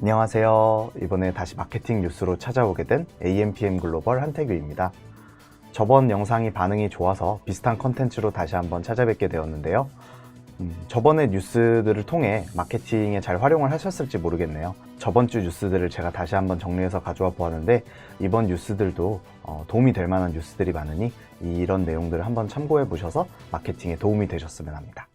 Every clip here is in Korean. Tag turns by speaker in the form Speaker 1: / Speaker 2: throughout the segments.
Speaker 1: 안녕하세요. 이번에 다시 마케팅 뉴스로 찾아오게 된 AMPM 글로벌 한태규입니다. 저번 영상이 반응이 좋아서 비슷한 컨텐츠로 다시 한번 찾아뵙게 되었는데요. 저번에 뉴스들을 통해 마케팅에 잘 활용을 하셨을지 모르겠네요. 저번 주 뉴스들을 제가 다시 한번 정리해서 가져와 보았는데 이번 뉴스들도 도움이 될 만한 뉴스들이 많으니 이런 내용들을 한번 참고해 보셔서 마케팅에 도움이 되셨으면 합니다.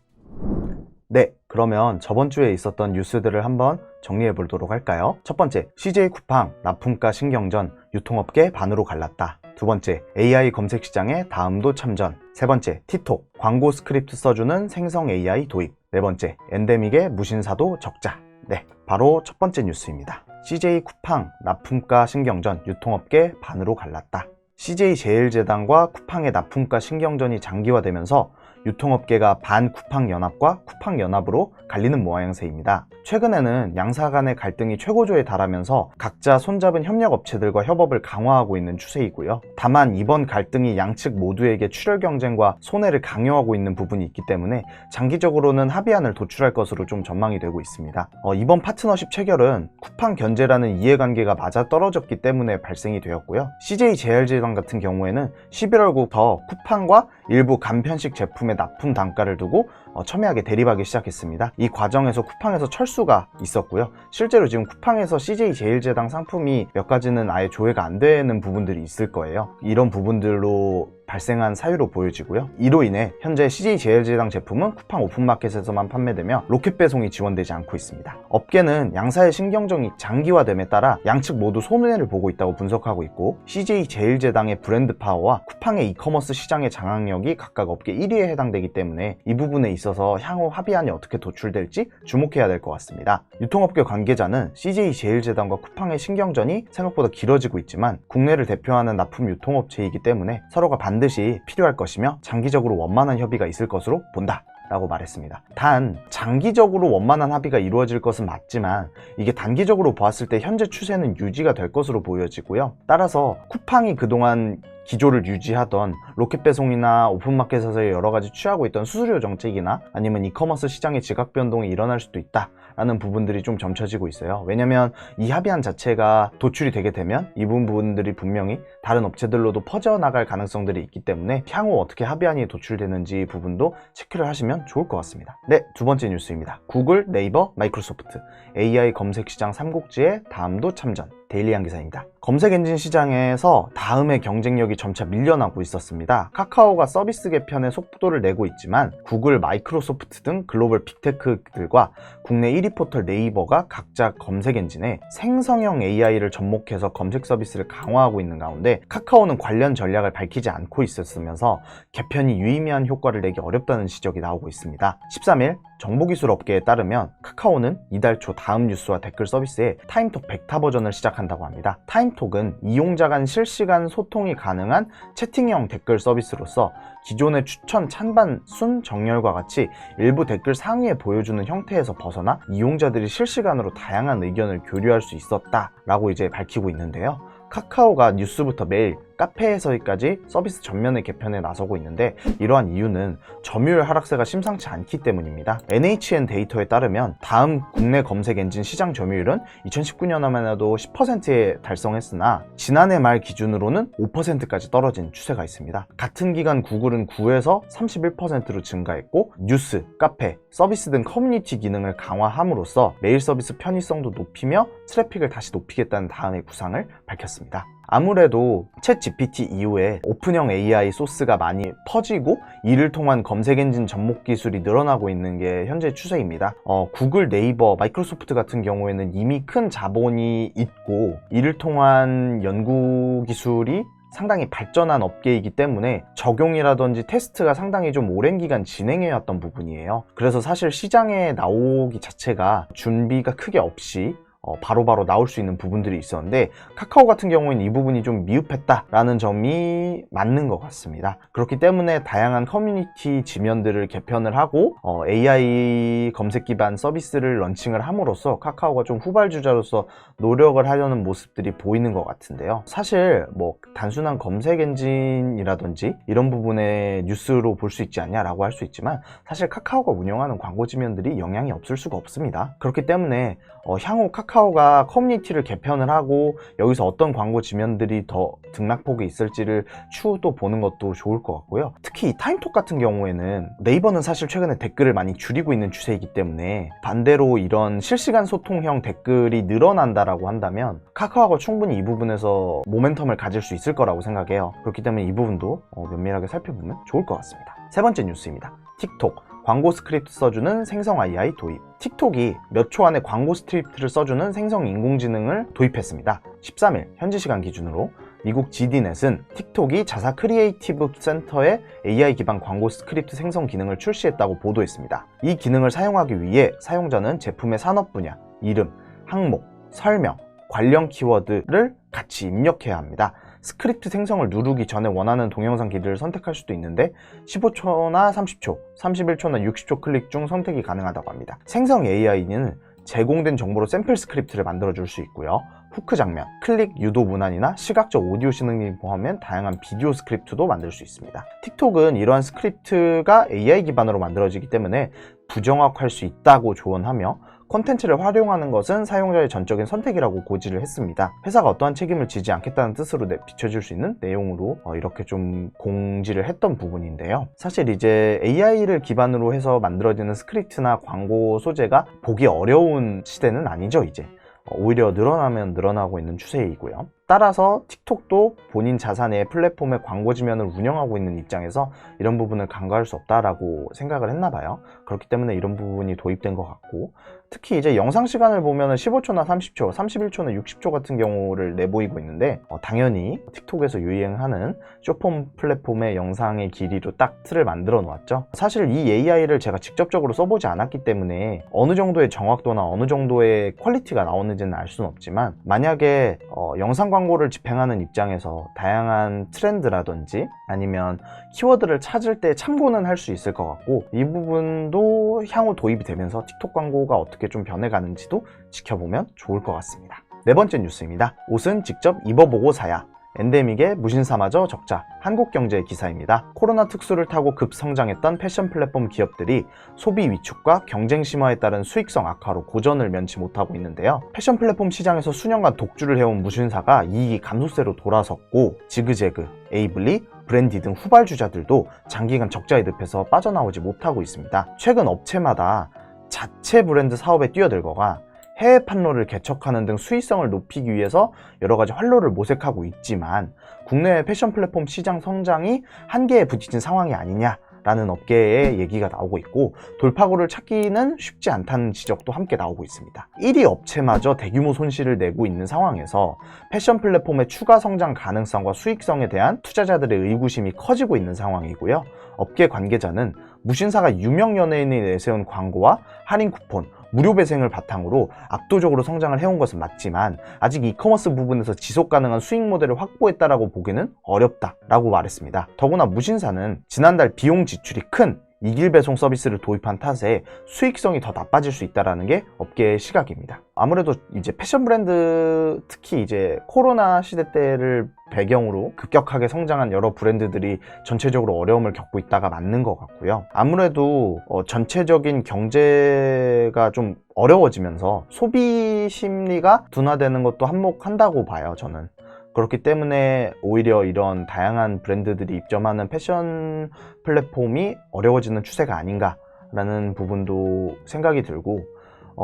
Speaker 1: 네, 그러면 저번 주에 있었던 뉴스들을 한번 정리해 보도록 할까요? 첫 번째, CJ 쿠팡 납품가 신경전 유통업계 반으로 갈랐다. 두 번째, AI 검색 시장에 다음도 참전. 세 번째, 틱톡 광고 스크립트 써주는 생성 AI 도입. 네 번째, 엔데믹의 무신사도 적자. 네, 바로 첫 번째 뉴스입니다. CJ 쿠팡 납품가 신경전 유통업계 반으로 갈랐다. CJ제일제당과 쿠팡의 납품가 신경전이 장기화되면서 유통업계가 반쿠팡연합과 쿠팡연합으로 갈리는 모양새입니다. 최근에는 양사 간의 갈등이 최고조에 달하면서 각자 손잡은 협력업체들과 협업을 강화하고 있는 추세이고요. 다만 이번 갈등이 양측 모두에게 출혈 경쟁과 손해를 강요하고 있는 부분이 있기 때문에 장기적으로는 합의안을 도출할 것으로 좀 전망이 되고 있습니다. 이번 파트너십 체결은 쿠팡 견제라는 이해관계가 맞아떨어졌기 때문에 발생이 되었고요. CJ제일제당 같은 경우에는 11월부터 쿠팡과 일부 간편식 제품의 납품 단가를 두고 첨예하게 대립하기 시작했습니다. 이 과정에서 쿠팡에서 철수가 있었고요. 실제로 지금 쿠팡에서 CJ제일제당 상품이 몇 가지는 아예 조회가 안 되는 부분들이 있을 거예요. 이런 부분들로 발생한 사유로 보여지고요. 이로 인해 현재 CJ제일제당 제품은 쿠팡 오픈마켓에서만 판매되며 로켓 배송이 지원되지 않고 있습니다. 업계는 양사의 신경전이 장기화됨에 따라 양측 모두 손해를 보고 있다고 분석하고 있고, CJ제일제당의 브랜드 파워와 쿠팡의 이커머스 시장의 장악력이 각각 업계 1위에 해당되기 때문에 이 부분에 있어서 향후 합의안이 어떻게 도출될지 주목해야 될 것 같습니다. 유통업계 관계자는 CJ제일제당과 쿠팡의 신경전이 생각보다 길어지고 있지만 국내를 대표하는 납품 유통업체이기 때문에 서로가 반드시 필요할 것이며 장기적으로 원만한 협의가 있을 것으로 본다 라고 말했습니다. 단 장기적으로 원만한 합의가 이루어질 것은 맞지만 이게 단기적으로 보았을 때 현재 추세는 유지가 될 것으로 보여지고요. 따라서 쿠팡이 그동안 기조를 유지하던 로켓 배송이나 오픈마켓에서 여러 가지 취하고 있던 수수료 정책이나 아니면 이커머스 시장의 지각 변동이 일어날 수도 있다 라는 부분들이 좀 점쳐지고 있어요. 왜냐면 이 합의안 자체가 도출이 되게 되면 이 부분들이 분명히 다른 업체들로도 퍼져나갈 가능성들이 있기 때문에 향후 어떻게 합의안이 도출되는지 부분도 체크를 하시면 좋을 것 같습니다. 네, 두 번째 뉴스입니다. 구글, 네이버, 마이크로소프트 AI 검색 시장 삼국지에 다음도 참전. 데일리한 기사입니다. 검색 엔진 시장에서 다음의 경쟁력이 점차 밀려나고 있었습니다. 카카오가 서비스 개편에 속도를 내고 있지만 구글, 마이크로소프트 등 글로벌 빅테크들과 국내 1위 포털 네이버가 각자 검색 엔진에 생성형 AI를 접목해서 검색 서비스를 강화하고 있는 가운데 카카오는 관련 전략을 밝히지 않고 있었으면서 개편이 유의미한 효과를 내기 어렵다는 지적이 나오고 있습니다. 13일 정보기술 업계에 따르면 카카오는 이달 초 다음 뉴스와 댓글 서비스에 타임톡 베타 버전을 시작한다고 합니다. 타임톡은 이용자 간 실시간 소통이 가능한 채팅형 댓글 서비스로서 기존의 추천, 찬반, 순, 정렬과 같이 일부 댓글 상위에 보여주는 형태에서 벗어나 이용자들이 실시간으로 다양한 의견을 교류할 수 있었다라고 이제 밝히고 있는데요. 카카오가 뉴스부터 메일, 카페에서까지 서비스 전면의 개편에 나서고 있는데 이러한 이유는 점유율 하락세가 심상치 않기 때문입니다. NHN 데이터에 따르면 다음 국내 검색 엔진 시장 점유율은 2019년에만 해도 10%에 달성했으나 지난해 말 기준으로는 5%까지 떨어진 추세가 있습니다. 같은 기간 구글은 9에서 31%로 증가했고 뉴스, 카페, 서비스 등 커뮤니티 기능을 강화함으로써 메일 서비스 편의성도 높이며 트래픽을 다시 높이겠다는 다음의 구상을 밝혔습니다. 아무래도 챗 GPT 이후에 오픈형 AI 소스가 많이 퍼지고 이를 통한 검색 엔진 접목 기술이 늘어나고 있는 게 현재 추세입니다. 구글, 네이버, 마이크로소프트 같은 경우에는 이미 큰 자본이 있고 이를 통한 연구 기술이 상당히 발전한 업계이기 때문에 적용이라든지 테스트가 상당히 좀 오랜 기간 진행해왔던 부분이에요. 그래서 사실 시장에 나오기 자체가 준비가 크게 없이 바로바로 나올 수 있는 부분들이 있었는데 카카오 같은 경우에는 이 부분이 좀 미흡했다라는 점이 맞는 것 같습니다. 그렇기 때문에 다양한 커뮤니티 지면들을 개편을 하고 AI 검색 기반 서비스를 런칭을 함으로써 카카오가 좀 후발주자로서 노력을 하려는 모습들이 보이는 것 같은데요. 사실 뭐 단순한 검색 엔진이라든지 이런 부분의 뉴스로 볼 수 있지 않냐라고 할 수 있지만 사실 카카오가 운영하는 광고 지면들이 영향이 없을 수가 없습니다. 그렇기 때문에 향후 카카오 카카오가 커뮤니티를 개편을 하고 여기서 어떤 광고 지면들이 더 등락폭이 있을지를 추후 보는 것도 좋을 것 같고요. 특히 이 타임톡 같은 경우에는 네이버는 사실 최근에 댓글을 많이 줄이고 있는 추세이기 때문에 반대로 이런 실시간 소통형 댓글이 늘어난다라고 한다면 카카오가 충분히 이 부분에서 모멘텀을 가질 수 있을 거라고 생각해요. 그렇기 때문에 이 부분도 면밀하게 살펴보면 좋을 것 같습니다. 세 번째 뉴스입니다. 틱톡 광고 스크립트 써주는 생성 AI 도입. 틱톡이 몇 초 안에 광고 스크립트를 써주는 생성 인공지능을 도입했습니다. 13일 현지 시간 기준으로 미국 GD넷은 틱톡이 자사 크리에이티브 센터에 AI 기반 광고 스크립트 생성 기능을 출시했다고 보도했습니다. 이 기능을 사용하기 위해 사용자는 제품의 산업 분야, 이름, 항목, 설명, 관련 키워드를 같이 입력해야 합니다. 스크립트 생성을 누르기 전에 원하는 동영상 길이를 선택할 수도 있는데 15초나 30초, 31초나 60초 클릭 중 선택이 가능하다고 합니다. 생성 AI는 제공된 정보로 샘플 스크립트를 만들어줄 수 있고요. 후크 장면, 클릭 유도 문안이나 시각적 오디오 시능을 포함한 다양한 비디오 스크립트도 만들 수 있습니다. 틱톡은 이러한 스크립트가 AI 기반으로 만들어지기 때문에 부정확할 수 있다고 조언하며 콘텐츠를 활용하는 것은 사용자의 전적인 선택이라고 고지를 했습니다. 회사가 어떠한 책임을 지지 않겠다는 뜻으로 비춰질 수 있는 내용으로 이렇게 좀 공지를 했던 부분인데요. 사실 이제 AI를 기반으로 해서 만들어지는 스크립트나 광고 소재가 보기 어려운 시대는 아니죠, 이제. 오히려 늘어나면 늘어나고 있는 추세이고요. 따라서 틱톡도 본인 자산의 플랫폼의 광고 지면을 운영하고 있는 입장에서 이런 부분을 간과할 수 없다라고 생각을 했나 봐요. 그렇기 때문에 이런 부분이 도입된 것 같고, 특히 이제 영상 시간을 보면은 15초나 30초, 31초나 60초 같은 경우를 내보이고 있는데 당연히 틱톡에서 유행하는 숏폼 플랫폼의 영상의 길이로 딱 틀을 만들어 놓았죠. 사실 이 AI를 제가 직접적으로 써보지 않았기 때문에 어느 정도의 정확도나 어느 정도의 퀄리티가 나오는지는 알 수는 없지만, 만약에 영상 광고를 집행하는 입장에서 다양한 트렌드라든지 아니면 키워드를 찾을 때 참고는 할 수 있을 것 같고, 이 부분도 향후 도입이 되면서 틱톡 광고가 어떻게 좀 변해가는지도 지켜보면 좋을 것 같습니다. 네 번째 뉴스입니다. 옷은 직접 입어보고 사야. 엔데믹의 무신사마저 적자. 한국경제 기사입니다. 코로나 특수를 타고 급성장했던 패션 플랫폼 기업들이 소비 위축과 경쟁 심화에 따른 수익성 악화로 고전을 면치 못하고 있는데요. 패션 플랫폼 시장에서 수년간 독주를 해온 무신사가 이익이 감소세로 돌아섰고, 지그재그, 에이블리, 브랜디 등 후발주자들도 장기간 적자에 늪에서 빠져나오지 못하고 있습니다. 최근 업체마다 자체 브랜드 사업에 뛰어들거나 해외 판로를 개척하는 등 수익성을 높이기 위해서 여러 가지 활로를 모색하고 있지만, 국내 패션 플랫폼 시장 성장이 한계에 부딪힌 상황이 아니냐라는 업계의 얘기가 나오고 있고, 돌파구를 찾기는 쉽지 않다는 지적도 함께 나오고 있습니다. 1위 업체마저 대규모 손실을 내고 있는 상황에서 패션 플랫폼의 추가 성장 가능성과 수익성에 대한 투자자들의 의구심이 커지고 있는 상황이고요. 업계 관계자는 무신사가 유명 연예인이 내세운 광고와 할인 쿠폰, 무료 배송을 바탕으로 압도적으로 성장을 해온 것은 맞지만 아직 이커머스 부분에서 지속 가능한 수익 모델을 확보했다라고 보기는 어렵다라고 말했습니다. 더구나 무신사는 지난달 비용 지출이 큰 이길 배송 서비스를 도입한 탓에 수익성이 더 나빠질 수 있다는 게 업계의 시각입니다. 아무래도 이제 패션 브랜드, 특히 이제 코로나 시대 때를 배경으로 급격하게 성장한 여러 브랜드들이 전체적으로 어려움을 겪고 있다가 맞는 것 같고요. 아무래도 전체적인 경제가 좀 어려워지면서 소비 심리가 둔화되는 것도 한몫한다고 봐요, 저는. 그렇기 때문에 오히려 이런 다양한 브랜드들이 입점하는 패션 플랫폼이 어려워지는 추세가 아닌가라는 부분도 생각이 들고,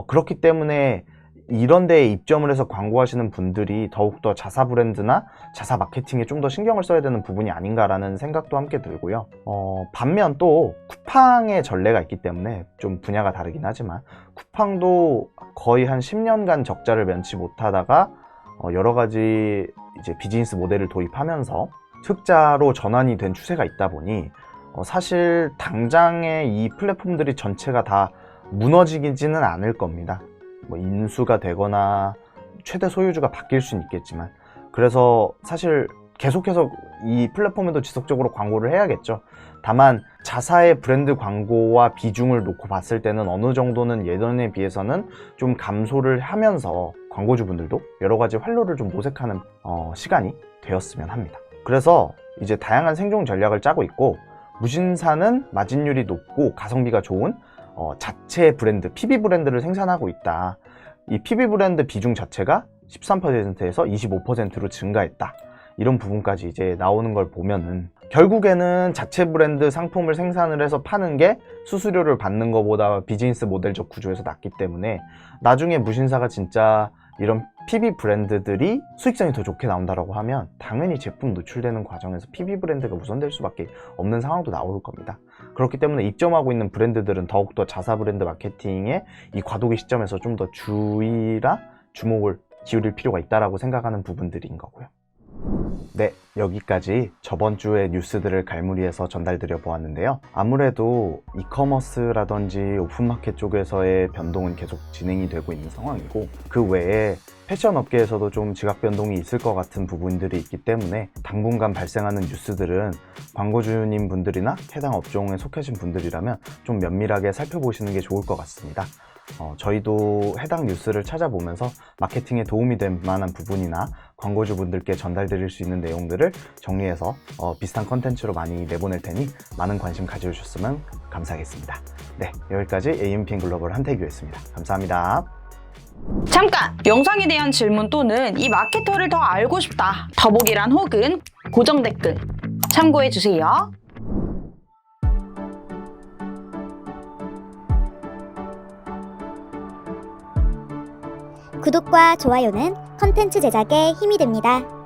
Speaker 1: 그렇기 때문에 이런 데에 입점을 해서 광고하시는 분들이 더욱더 자사 브랜드나 자사 마케팅에 좀 더 신경을 써야 되는 부분이 아닌가라는 생각도 함께 들고요. 반면 또 쿠팡의 전례가 있기 때문에 좀 분야가 다르긴 하지만, 쿠팡도 거의 한 10년간 적자를 면치 못하다가 여러 가지 이제 비즈니스 모델을 도입하면서 흑자로 전환이 된 추세가 있다 보니 사실 당장에 이 플랫폼들이 전체가 다 무너지지는 않을 겁니다. 뭐 인수가 되거나 최대 소유주가 바뀔 수는 있겠지만, 그래서 사실 계속해서 이 플랫폼에도 지속적으로 광고를 해야겠죠. 다만 자사의 브랜드 광고와 비중을 놓고 봤을 때는 어느 정도는 예전에 비해서는 좀 감소를 하면서 광고주분들도 여러 가지 활로를 좀 모색하는 시간이 되었으면 합니다. 그래서 이제 다양한 생존 전략을 짜고 있고, 무신사는 마진율이 높고 가성비가 좋은 자체 브랜드, PB 브랜드를 생산하고 있다. 이 PB 브랜드 비중 자체가 13%에서 25%로 증가했다. 이런 부분까지 이제 나오는 걸 보면은 결국에는 자체 브랜드 상품을 생산을 해서 파는 게 수수료를 받는 것보다 비즈니스 모델적 구조에서 낫기 때문에 나중에 무신사가 진짜 이런 PB 브랜드들이 수익성이 더 좋게 나온다라고 하면 당연히 제품 노출되는 과정에서 PB 브랜드가 우선될 수밖에 없는 상황도 나올 겁니다. 그렇기 때문에 입점하고 있는 브랜드들은 더욱더 자사 브랜드 마케팅에 이 과도기 시점에서 좀 더 주의나 주목을 기울일 필요가 있다고 생각하는 부분들인 거고요. 네, 여기까지 저번 주의 뉴스들을 갈무리해서 전달드려 보았는데요. 아무래도 이커머스라든지 오픈마켓 쪽에서의 변동은 계속 진행이 되고 있는 상황이고, 그 외에 패션 업계에서도 좀 지각 변동이 있을 것 같은 부분들이 있기 때문에 당분간 발생하는 뉴스들은 광고주님 분들이나 해당 업종에 속하신 분들이라면 좀 면밀하게 살펴보시는 게 좋을 것 같습니다. 저희도 해당 뉴스를 찾아보면서 마케팅에 도움이 될 만한 부분이나 광고주분들께 전달드릴 수 있는 내용들을 정리해서 비슷한 컨텐츠로 많이 내보낼 테니 많은 관심 가져주셨으면 감사하겠습니다. 네, 여기까지 AMPM 글로벌 한태규였습니다. 감사합니다.
Speaker 2: 잠깐! 영상에 대한 질문 또는 이 마케터를 더 알고 싶다. 더보기란 혹은 고정 댓글 참고해주세요.
Speaker 3: 구독과 좋아요는 컨텐츠 제작에 힘이 됩니다.